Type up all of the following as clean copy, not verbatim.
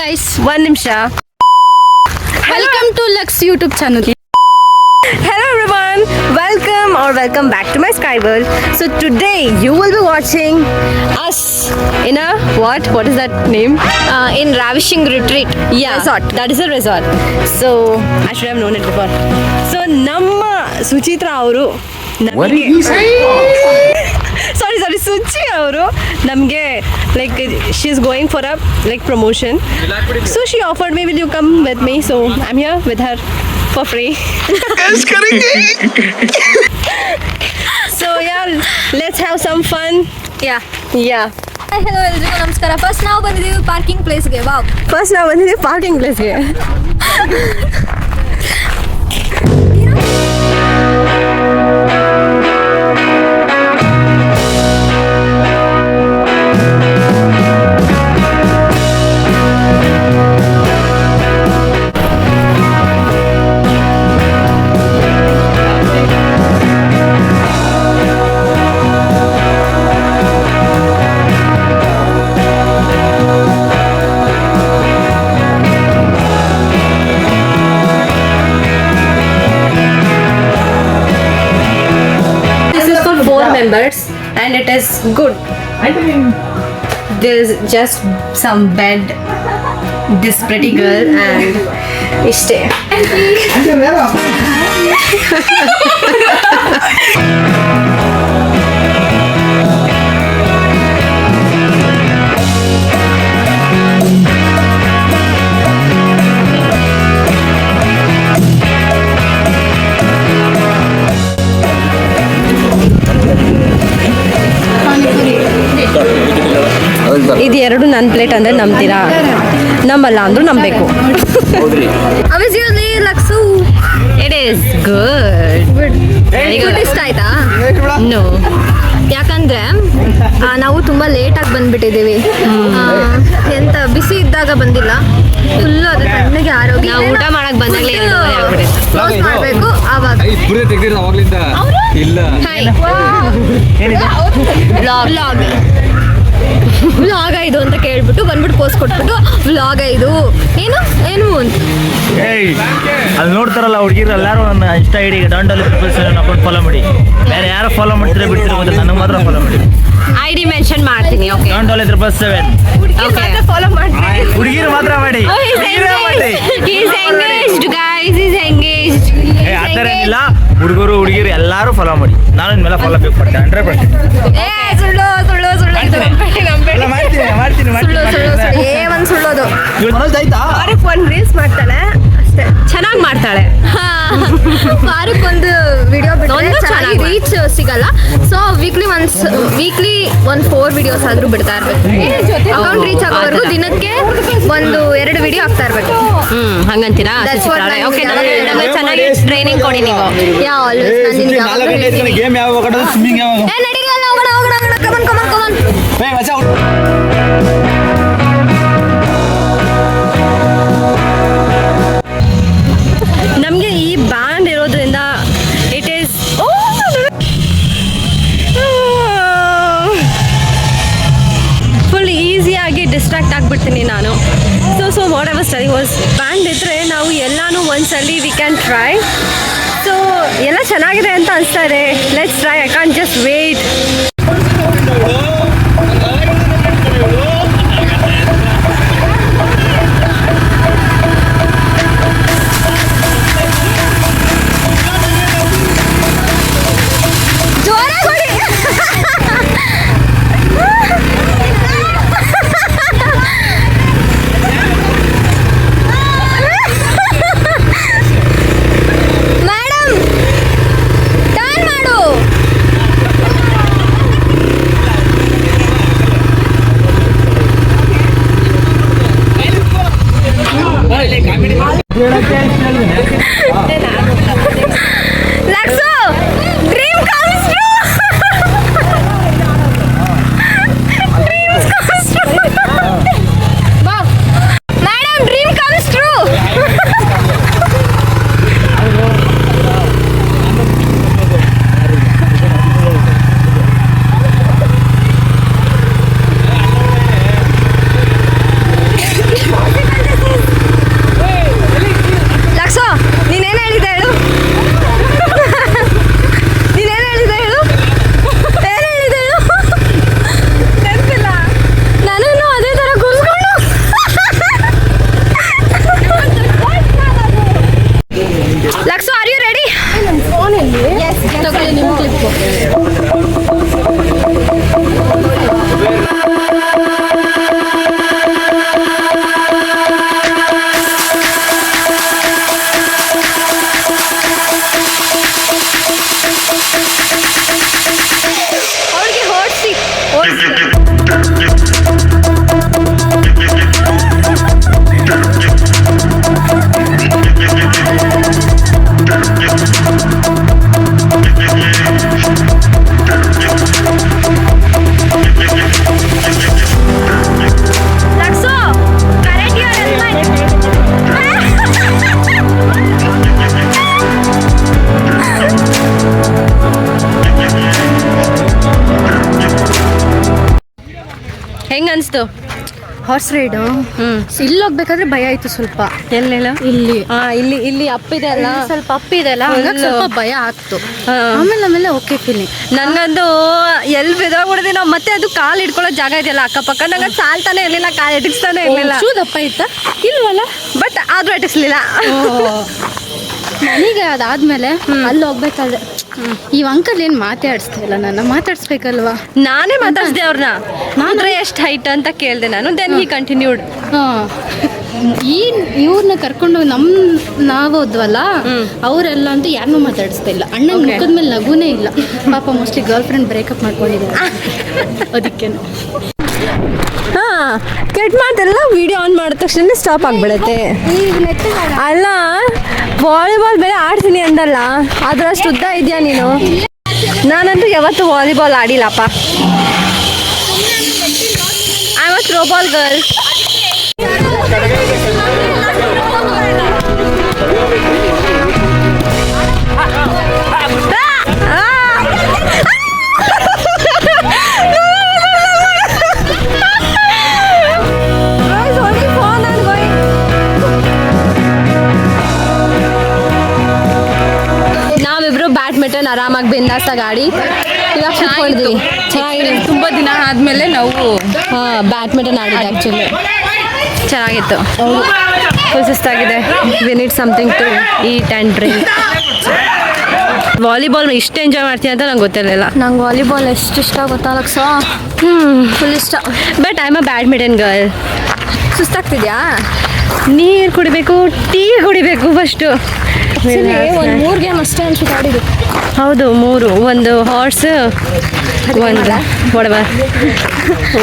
Guys, one ನಿಮಿಷ. Welcome to Lux YouTube channel. Hello everyone, welcome back to my Sky World. So today you will be watching us in a what is that name? In ravishing retreat. Yeah, resort. That is a resort. So I should have known it before. So ನಮ್ಮ ಸುಚಿತ್ರಾ ಅವರು ಸಾರಿ ಸುಚಿ ಅವರು ನಮಗೆ like she is going for a like promotion. So she offered me, will you come with me? So I am here with her for free. So yeah, let's have some fun. Yeah. Hello ಎಲ್ರಿಗೂ ನಮಸ್ಕಾರ. First ನಾವು ಬಂದಿದ್ದೀವಿ parking ಪ್ಲೇಸ್ಗೆ. Wow, first ನಾವು ಬಂದಿದ್ದೀವಿ parking ಪ್ಲೇಸ್ಗೆ. Members, and it is good. There is just some bed, this pretty girl, and stay. ಇದು ಎರಡು ನನ್ನ ಪ್ಲೇಟ್ ಅಂದರೆ ನಂಬ್ತೀರಾ? ನಂಬಲ್ಲ ಅಂದ್ರೂ ನಂಬಬೇಕು. Obviously luxe it is good. Food ಇಷ್ಟ ಆಯ್ತಾ? ನೋ, ಯಾಕಂದ್ರೆ ನಾವು ತುಂಬಾ ಲೇಟಾಗಿ ಬಂದ್ಬಿಟ್ಟಿದ್ದೀವಿ. ಎಂತ ಬಿಸಿ ಇದ್ದಾಗ ಬಂದಿಲ್ಲ, ಫುಲ್ಲು ಅದು ಕಣ್ಣಿಗೆ ಆರೋಗ್ಯ. ನಾವು ಊಟ ಮಾಡಕ್ ಬಂದಾಗಲೇ ಕ್ಲೋಸ್ ಮಾಡಬೇಕು ಆವಾಗ. ವ್ಲಾಗ ಇದು ಅಂತ ಕೇಳ್ಬಿಟ್ಟು ಬಂದ್ಬಿಟ್ಟು ಪೋಸ್ಟ್ ಕೊಟ್ಬಿಟ್ಟು ವ್ಲಾಗ ಇದು ಏನು ಅಂತ ಅಲ್ಲಿ ನೋಡ್ತಾರಲ್ಲ ಹುಡುಗಿರು ಎಲ್ಲರೂ ನನ್ನ ಇನ್ಸ್ಟಾ ಐಡಿಗೆ ಡಾಂಡಲ್ಲಿ ಅಕೌಂಟ್ ಫಾಲೋ ಮಾಡಿ. ಬೇರೆ ಯಾರು ಫಾಲೋ ಮಾಡ್ತಾರೆ ಬಿಡ್ತೀರ ಗೊತ್ತಿಲ್ಲ, ನನಗೆ ಮಾತ್ರ ಫಾಲೋ ಮಾಡಿ. ID ಮೆನ್ಷನ್ ಮಾಡ್ತೀನಿ. ಓಕೆ, ಡಾಂಡಲ್ಲಿ 777 ಫಾಲೋ ಮಾಡಿ. ಹುಡುಗಿರು ಮಾತ್ರ ಮಾಡಿ. ಆ ಥರ ಏನಿಲ್ಲ, ಹುಡುಗರು ಹುಡುಗಿರು ಎಲ್ಲರೂ ಫಾಲೋ ಮಾಡಿ. ನಾನು ಇನ್ಮೇಲೆ ಫಾಲೋ ಬೇಕು ಪಡ್ತೇನೆ 100%. ಸುಳ್ಳೋದು. ಒಂದು ರೀಲ್ಸ್ ಮಾಡ್ತಾಳೆ ಅಷ್ಟೇ, ಚೆನ್ನಾಗಿ ಮಾಡ್ತಾಳೆ. ವಾರಕ್ಕೊಂದು ವಿಡಿಯೋ ಬಿಟ್ಟರೆ ರೀಚ್ ಸಿಗಲ್ಲ. ಸೊ ವೀಕ್ಲಿ ಒಂದು 4 ವಿಡಿಯೋಸ್ ಆದ್ರೂ ಬಿಡ್ತಾ ಇರ್ಬೇಕು. ಅಕೌಂಟ್ ರೀಚ್ ಆಗೋವರೆಗೂ ದಿನಕ್ಕೆ 1-2 ವಿಡಿಯೋ ಆಗ್ತಾ ಇರ್ಬೇಕು. ಹಂಗಂತೀರಾ? ಓಕೆ, ನಮಗೆ ಚೆನ್ನಾಗಿ ಟ್ರೈನಿಂಗ್ ಕೊಡಿ ನೀವು. ಯಾ ಆಲ್ವೇಸ್ ನಾನು ನಿಮ್ಗೆ ಯಾವಾಗಲೂ ಹೇಳ್ತೀನಿ. ಗೇಮ್ ಯಾವಾಗ ಸ್ವಿಮ್ಮಿಂಗ್ ಯಾವಾಗ ನಡೀರಲ್ಲ, ಹೋಗೋಣ ಕಮನ್. ನಮಗೆ ಈ ಬ್ಯಾಂಡ್ ಇರೋದ್ರಿಂದ ಇಟ್ ಈಸ್ ಫುಲ್ ಈಸಿಯಾಗಿ ಡಿಸ್ಟ್ರಾಕ್ಟ್ ಆಗಿಬಿಡ್ತೀನಿ ನಾನು. So what ever study was, band ಇದ್ದರೆ ನಾವು ಎಲ್ಲನೂ ಒಂದ್ಸಲಿ ವಿ ಕ್ಯಾನ್ ಟ್ರೈ. ಸೊ ಎಲ್ಲ ಚೆನ್ನಾಗಿದೆ ಅಂತ ಅನಿಸ್ತಾ ಇದೆ. Let's try. I can't just wait. ಹೆಂಗೆ ಅನಿಸ್ತು? ಹಾರ್ಸ್ ರೈಡು ಇಲ್ಲಿ ಹೋಗ್ಬೇಕಾದ್ರೆ ಭಯ ಆಯ್ತು ಸ್ವಲ್ಪ. ಎಲ್ಲೆಲ್ಲ? ಇಲ್ಲಿ ಇಲ್ಲಿ ಅಪ್ಪಿದೆ ಅಲ್ಲ, ಸ್ವಲ್ಪ ಅಪ್ಪಿದೆ ಅಲ್ಲ, ಹಂಗಾಗಿ ಸ್ವಲ್ಪ ಭಯ ಆಗ್ತು. ಆಮೇಲೆ ಆಮೇಲೆ ಓಕೆ ಫೀಲಿಂಗ್. ನನಗಂದು ಎಲ್ಲಿ ಬಿದ್ದೋಗ್ಬಿಡ್ದೆ ನಾವು. ಮತ್ತೆ ಅದು ಕಾಲು ಇಟ್ಕೊಳ್ಳೋ ಜಾಗ ಇದೆಯಲ್ಲ ಅಕ್ಕಪಕ್ಕ, ನಂಗೆ ಸಾಲ್ತಾನೆ ಇರಲಿಲ್ಲ, ಕಾಲು ಇಟ್ಟಿಸ್ತಾನೆ ಇರಲಿಲ್ಲ. ದಪ್ಪ ಇತ್ತಾ? ಇಲ್ವಲ್ಲ, ಬಟ್ ಆದ್ರೂ ಇಟ್ಟಿಸ್ಲಿಲ್ಲ. ನನಗೆ ಅದಾದ್ಮೇಲೆ ಅಲ್ಲಿ ಹೋಗ್ಬೇಕಾದ್ರೆ ಈ ಅಂಕಲ್ ಏನು ಮಾತಾಡಿಸ್ತಾ ಇಲ್ಲ, ನನ್ನ ಮಾತಾಡ್ಸ್ಬೇಕಲ್ವಾ? ನಾನೇ ಮಾತಾಡ್ದೆ ಅವ್ರನ್ನ. ನಾನು ಎಷ್ಟು ಹೈಟ್ ಅಂತ ಕೇಳಿದೆ ನಾನು. Then he continued. ಇವ್ರನ್ನ ಕರ್ಕೊಂಡು ನಾವು ಹೋದ್ವಲ್ಲ, ಅವರೆಲ್ಲ ಅಂತೂ ಯಾರನ್ನೂ ಮಾತಾಡಿಸ್ತಾ ಇಲ್ಲ. ಅಣ್ಣನ ಮುಖದ ಮೇಲೆ ನಗುನೇ ಇಲ್ಲ. ಪಾಪ ಮೋಸ್ಟ್ಲಿ ಗರ್ಲ್ ಫ್ರೆಂಡ್ ಬ್ರೇಕಪ್ ಮಾಡ್ಕೊಂಡಿದ್ದಾರೆ ಅದಕ್ಕೆ. ಕೆಟ್ಟ ಮಾತೆಲ್ಲ ವಿಡಿಯೋ ಆನ್ ಮಾಡಿದ ತಕ್ಷಣ ಸ್ಟಾಪ್ ಆಗಿಬಿಡುತ್ತೆ. ಅಲ್ಲ, ವಾಲಿಬಾಲ್ ಬೇರೆ ಆಡ್ತೀನಿ ಅಂದಲ್ಲ, ಅದರಷ್ಟು ಉದ್ದ ಇದೆಯಾ ನೀನು? ನಾನಂತೂ ಯಾವತ್ತೂ ವಾಲಿಬಾಲ್ ಆಡಿಲ್ಲಪ್ಪ. I was throwball girl. ನಾವಿಬ್ರು ಬ್ಯಾಡ್ಮಿಂಟನ್ ಆರಾಮಾಗಿ ಬಿಂದಾಸ್ತಾಗಿ ಆಡಿ ಇವಾಗ ಕುತ್ಕೊಂಡಿದ್ದೀವಿ. ಚೆನ್ನಾಗಿದೆ. ತುಂಬ ದಿನ ಆದಮೇಲೆ ನಾವು ಬ್ಯಾಡ್ಮಿಂಟನ್ ಆಡಿದ್ದೆ. ಆ್ಯಕ್ಚುಲಿ ಚೆನ್ನಾಗಿತ್ತು. ಫುಲ್ ಸುಸ್ತಾಗಿದೆ. We need something to eat and drink. Volleyball ಇಷ್ಟು ಎಂಜಾಯ್ ಮಾಡ್ತೀನಿ ಅಂತ ನಂಗೆ ಗೊತ್ತಿರಲಿಲ್ಲ. ನಂಗೆ ವಾಲಿಬಾಲ್ ಎಷ್ಟು ಇಷ್ಟ ಗೊತ್ತಾ ಲಕ್ಷ? ಫುಲ್ ಇಷ್ಟ. But I am a badminton girl. ಸುಸ್ತಾಗ್ತಿದ್ಯಾ? ನೀರು ಕುಡಿಬೇಕು, ಟೀ ಕುಡಿಬೇಕು ಫಸ್ಟು. ಒಂದು 3 ಗೇಮ್ ಅಷ್ಟೇ ಅನ್ಸುತ್ತೆ ಆಡಿದ್ದು. ಹೌದು, 3. ಒಂದು ಹಾರ್ಸ್, ಒಂದು ಒಡಬರ್,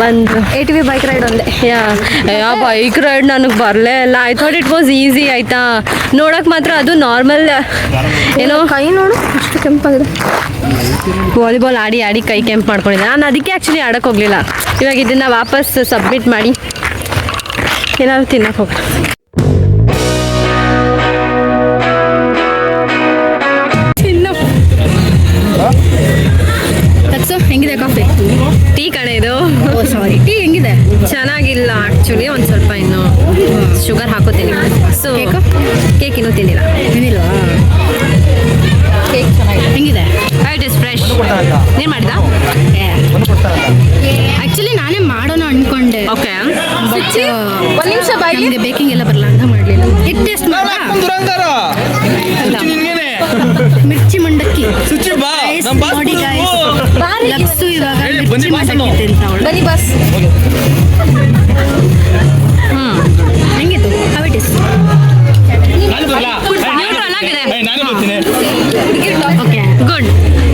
ಒಂದು ATV ಬೈಕ್ ರೈಡ್ ಒಂದೇ. ಬೈಕ್ ರೈಡ್ ನನಗೆ ಬರಲೇ ಇಲ್ಲ. I thought it was easy. ಆಯಿತಾ, ನೋಡೋಕೆ ಮಾತ್ರ ಅದು ನಾರ್ಮಲ್. ಏನೋ ಕೈ ನೋಡು ಅಷ್ಟು ಕೆಂಪಾಗಿದೆ. ವಾಲಿಬಾಲ್ ಆಡಿ ಆಡಿ ಕೈ ಕೆಂಪು ಮಾಡ್ಕೊಂಡಿದ್ದೆ. ನಾನು ಅದಕ್ಕೆ ಆ್ಯಕ್ಚುಲಿ ಆಡೋಕ್ಕೆ ಹೋಗಲಿಲ್ಲ. ಇವಾಗ ಇದನ್ನು ವಾಪಸ್ ಸಬ್ಮಿಟ್ ಮಾಡಿ ಏನಾದ್ರು ತಿನ್ನಕ್ಕೆ ಹೋಗ್ತೀನಿ. ಹೆಂಗಿದೆ ಕಾಫಿ? ಟೀ ಕಣೆ ಇದು. ಸಾರಿ, ಟೀ ಹೆಂಗಿದೆ? ಚೆನ್ನಾಗಿಲ್ಲ ಆ್ಯಕ್ಚುಲಿ. ಒಂದು ಸ್ವಲ್ಪ ಇನ್ನು ಶುಗರ್ ಹಾಕೋತೀನಿ. ಸೊ ಕೇಕ್ ಇನ್ನೂ ತಿಂದಿಲ್ಲ. ಏನಿಲ್ವಾ? ಕೇಕ್ ಚೆನ್ನಾಗಿದೆ. ಹೆಂಗಿದೆ? It is fresh. ನೀನು ಮಾಡಿದ? ಆ್ಯಕ್ಚುಲಿ ನಾನೇ ಮಾಡೋಣ ಅನ್ಕೊಂಡೆ. ಓಕೆ. ಒಂದು ನಿಮಿಷ ಬಾಯಿಗೆ ಬೇಕಿಂಗ್ ಎಲ್ಲ ಬರಲ್ಲ ಅಂತ ಮಾಡಲಿಲ್ಲ. ಇದು ಟೇಸ್ಟ್ ಮಾಡ. ಮಿರ್ಚಿ ಮಂಡಕ್ಕಿ ನೋಡಿ ಗಾಯ್ಸ್. ಲಕ್ಸು ಇವಾಗ ಮಿರ್ಚಿ ಮಂಡಕ್ಕಿ ತಿಂತಾವಳು. ಬನ್ನಿ ಬಸ್. ಹೆಂಗಿತ್ತು? How it is? Okay, good.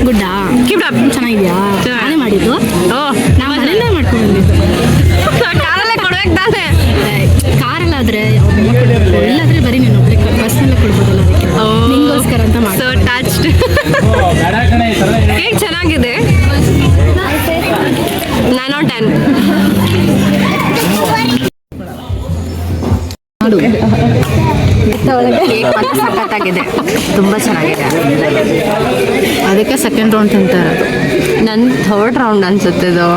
ಗುಡ್ಡಾ? Keep up. ಚೆನ್ನಾಗಿದೆಯಾ? ನಾನೇ ಮಾಡಿದ್ದು. ನಾವು ಮನೆಯಲ್ಲೇ ಮಾಡ್ಕೊಂಡು ಬಂದಿದ್ದು. ಕಾರಲ್ಲೇ ಕೊಡ್ಬೇಕು ತಾನೆ. ಕಾರಲ್ಲಾದ್ರೆ ಇಲ್ಲಾದ್ರೆ ಬರೀ ನೀನು ಬಸ್ನಲ್ಲೇ ಕೊಡ್ಬೋದಲ್ಲ, ಅದಕ್ಕೆ ನಿಂಗೋಸ್ಕರ ಅಂತ ಮಾಡಿ. So touched. ಕೇಕ್ ಚೆನ್ನಾಗಿದೆ. 9 out of 10. ಕೇಕ್ ಮಾತ್ರ ಸಖತ್ತಾಗಿದೆ, ತುಂಬ ಚೆನ್ನಾಗಿದೆ. ಅದಕ್ಕೆ ಸೆಕೆಂಡ್ ರೌಂಡ್ ತಿಂತಾರೆ. ನನ್ನ ಥರ್ಡ್ ರೌಂಡ್ ಅನ್ಸುತ್ತೆ ಇದು.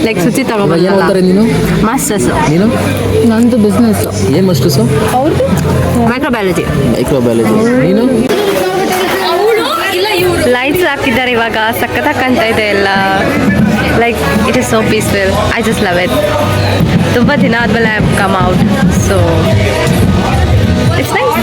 ಲೈಕ್ ಸುಚಿ ತಗೋಬಲ್ಲ. ನೀನು ಮಾಸ್ಟರ್ಸ್. ನೀನು? ನಂದು ಬಿಸ್ನೆಸ್. ಏನು ಮಾಸ್ಟರ್ಸು? ಅವ್ರದ್ದು ಮೈಕ್ರೋಬಯಾಲಜಿ. ಮೈಕ್ರೋಬಯಾಲಜಿ. ನೀನು? ಲೈಟ್ಸ್ ಹಾಕಿದ್ದಾರೆ ಇವಾಗ. ಸಖತ್ತಾಗಿ ಕಾಣ್ತಾ ಇದೆ ಎಲ್ಲ. Like it is so peaceful. I just love it. ತುಂಬ ದಿನ ಆದಮೇಲೆ I have come out. So it's nice.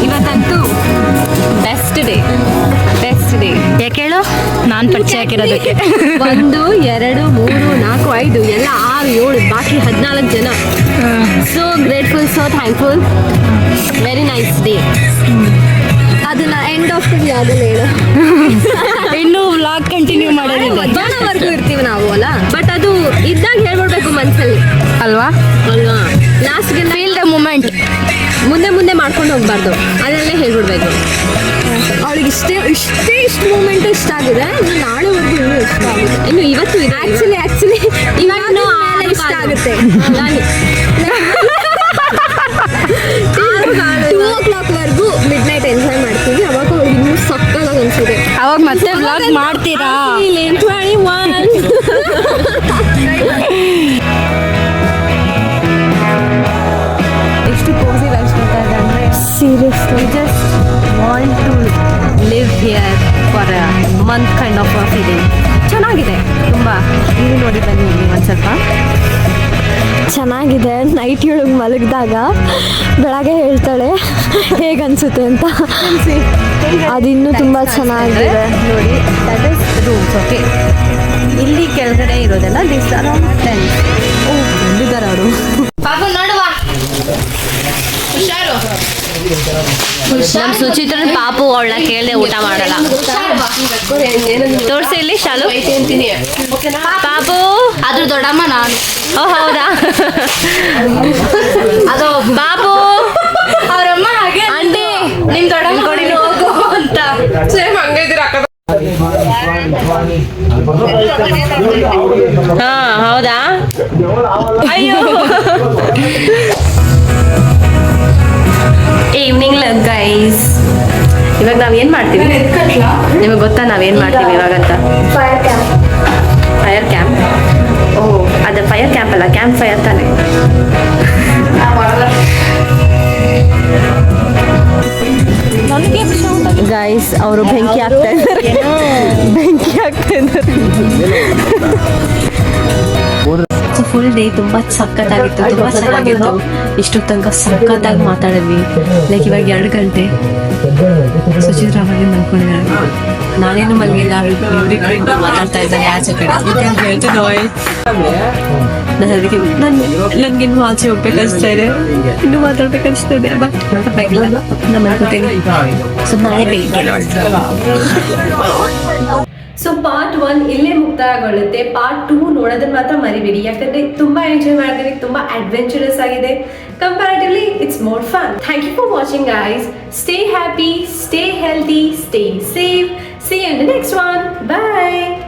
ಇವತ್ತಂತೂ ಬೆಸ್ಟ್ ಡೇ. ಯಾಕೆ ಹೇಳು? ನಾನು ಪರಿಚಯ ಹಾಕಿರೋದಕ್ಕೆ. 1 2 3 4 5 ಎಲ್ಲ 6 7 ಬಾಕಿ 14 ಜನ. So grateful, so thankful. Very nice day. ಅದನ್ನ ಎಂಡ್ ಆಫ್ ದಿ ಆಗಲ್ಲ ಹೇಳು. ಇನ್ನೂ ವ್ಲಾಗ್ ಕಂಟಿನ್ಯೂ ಮಾಡೋದಿಲ್ಲ. ಮಧ್ಯಾಹ್ನವರೆಗೂ ಇರ್ತೀವಿ ನಾವು ಅಲ್ಲ. ಬಟ್ ಅದು ಇದ್ದಾಗ ಹೇಳ್ಬಿಡ್ಬೇಕು ಮನಸ್ಸಲ್ಲಿ ಅಲ್ವಾ? ಅಲ್ವಾ? ಲಾಸ್ಟ್ಗೆ ಫೀಲ್ ದ ಮೂಮೆಂಟ್. ಮುಂದೆ ಮುಂದೆ ಮಾಡ್ಕೊಂಡು ಹೋಗ್ಬಾರ್ದು, ಅದರಲ್ಲೇ ಹೇಳ್ಬಿಡ್ಬೇಕು. ಅವಳಿಗೆ ಇಷ್ಟು ಮೂಮೆಂಟ್ ಇಷ್ಟ ಆಗಿದೆ, ಇನ್ನು ನಾಳೆವರೆಗೂ ಇನ್ನೂ ಇಷ್ಟ ಆಗುತ್ತೆ. ಇನ್ನು ಇವತ್ತು ಇದೆ ಆ್ಯಕ್ಚುಲಿ ಇವಾಗ ಇಷ್ಟ ಆಗುತ್ತೆ. 2 o'clock ಮಿಡ್ ನೈಟ್ ಎಂಜಾಯ್ ಮಾಡ್ತೀವಿ. ಅವಾಗ ಅವ್ರಿಗೆ ಇನ್ನೂ ಸಕ್ಕತ್ತಾಗಿ ಅನ್ಸಿದೆ. ಅವಾಗ ಮತ್ತೆ ವ್ಲಾಗ್ ಮಾಡ್ತೀರಾ? ಎಷ್ಟು ಕೋಸಿ ಲೈಫ್ ಕೊಡ್ತಾ ಇದೆ ಅಂದರೆ seriously just want to live here for a month kind of feeling. ಚೆನ್ನಾಗಿದೆ ತುಂಬ. ನೀವು ನೋಡಿ ಬನ್ನಿ ಒಂದು ಸ್ವಲ್ಪ. ಚೆನ್ನಾಗಿದೆ. ನೈಟ್ ಒಳಗೆ ಮಲಗಿದಾಗ ಬೆಳಗ್ಗೆ ಹೇಳ್ತಾಳೆ ಹೇಗನ್ಸುತ್ತೆ ಅಂತ. ಅದಿನ್ನೂ ತುಂಬ ಚೆನ್ನಾಗಿದೆ ನೋಡಿ. That is rooms. ಓಕೆ, ಇಲ್ಲಿ ಕೆಳಗಡೆ ಇರೋದೆಲ್ಲ ದಿಸ್ ಅರೌಂಡ್ 10. ಬಂದಿದ್ದಾರೆ ಅವರು. ಪಾಪು ನೋಡುವ ಹುಷಾರು. ನಮ್ಮ ಸುಚಿತ್ರನ ಪಾಪು ಅವಳ ಕೇಳದೆ ಊಟ ಮಾಡಲ್ಲ. ತೋರಿಸಿ ಇಲ್ಲಿ ಶಾಲು. ಪಾಪು ಅದ್ರ ದೊಡ್ಡಮ್ಮ ನಾನು. ಓ ಹೌದಾ? ಅದು ಬಾಬು ಅವ್ರಮ್ಮ ಹಾಗೆ ಆಂಟಿ ನಿಮ್ ದೊಡ್ಡಮ್ಮ ಕೊಡಿ ಹೋಗು ಅಂತ. ಸೇಮ್ ಹಂಗಿದ್ದೀರ ಅಕ್ಕ. ಹಾ ಹೌದಾ? ಅಯ್ಯೋ. ಈವ್ನಿಂಗ್ ಗೈಸ್, ಇವಾಗ ನಾವೇನು ಮಾಡ್ತೀವಿ ನಿಮಗೆ ಗೊತ್ತಾ? ನಾವೇನು ಮಾಡ್ತೀವಿ ಇವಾಗಂತ? Fire camp. ಓಹ್, ಅದು ಫೈರ್ ಕ್ಯಾಂಪ್ ಅಲ್ಲ, ಕ್ಯಾಂಪ್ ಫೈರ್ ತಾನೆ. ಗೈಸ್, ಅವರು ಬೆಂಕಿ ಹಾಕ್ತಾ ಇದ್ದಾರೆ. ಫುಲ್ ಡೇ ತುಂಬ ಸಖತ್ತಾಗಿತ್ತು, ತುಂಬ ಚೆನ್ನಾಗಿತ್ತು. ಇಷ್ಟು ತನಕ ಸಖತ್ತಾಗಿ ಮಾತಾಡಿದ್ವಿ. ಲೈಕ್ ಇವಾಗ 2 ಗಂಟೆ. ಸುಚಿತ್ರ ಅವಾಗೆ ಮಲ್ಕೊಂಡಿದ್ದಾರೆ, ನಾನೇನು ಮಲಗಿಲ್ಲ. ಇವ್ರಿಗೆ ಮಾತಾಡ್ತಾ ಇದ್ದಾರೆ ಆಚೆ ಕಡೆ. ನಾನು ಅದಕ್ಕೆ ನನಗಿನ್ನೂ ಆಚೆ ಹೋಗ್ಬೇಕನ್ಸ್ತಾ ಇದೆ, ಇನ್ನೂ ಮಾತಾಡ್ಬೇಕನ್ಸ್ತಾ ಇದೆ. ಬಟ್ ಪರವಾಗಿಲ್ಲ, ನಾನು ಮಲ್ಕೋತೀನಿ. ಸೊ ನಾಳೆ ಬೆಳಿಗ್ಗೆ. ಸೊ ಪಾರ್ಟ್ 1 ಇಲ್ಲೇ ಮುಕ್ತಾಯಗೊಳ್ಳುತ್ತೆ. ಪಾರ್ಟ್ 2 ನೋಡೋದನ್ನ ಮಾತ್ರ ಮರಿಬೇಡಿ, ಯಾಕಂದ್ರೆ ತುಂಬಾ ಎಂಜಾಯ್ ಮಾಡಿದ್ವಿ, ತುಂಬಾ ಅಡ್ವೆಂಚರಸ್ ಆಗಿದೆ. Comparatively it's more fun. Thank you for watching guys. Stay happy, stay healthy, stay safe. See you in the next one. Bye.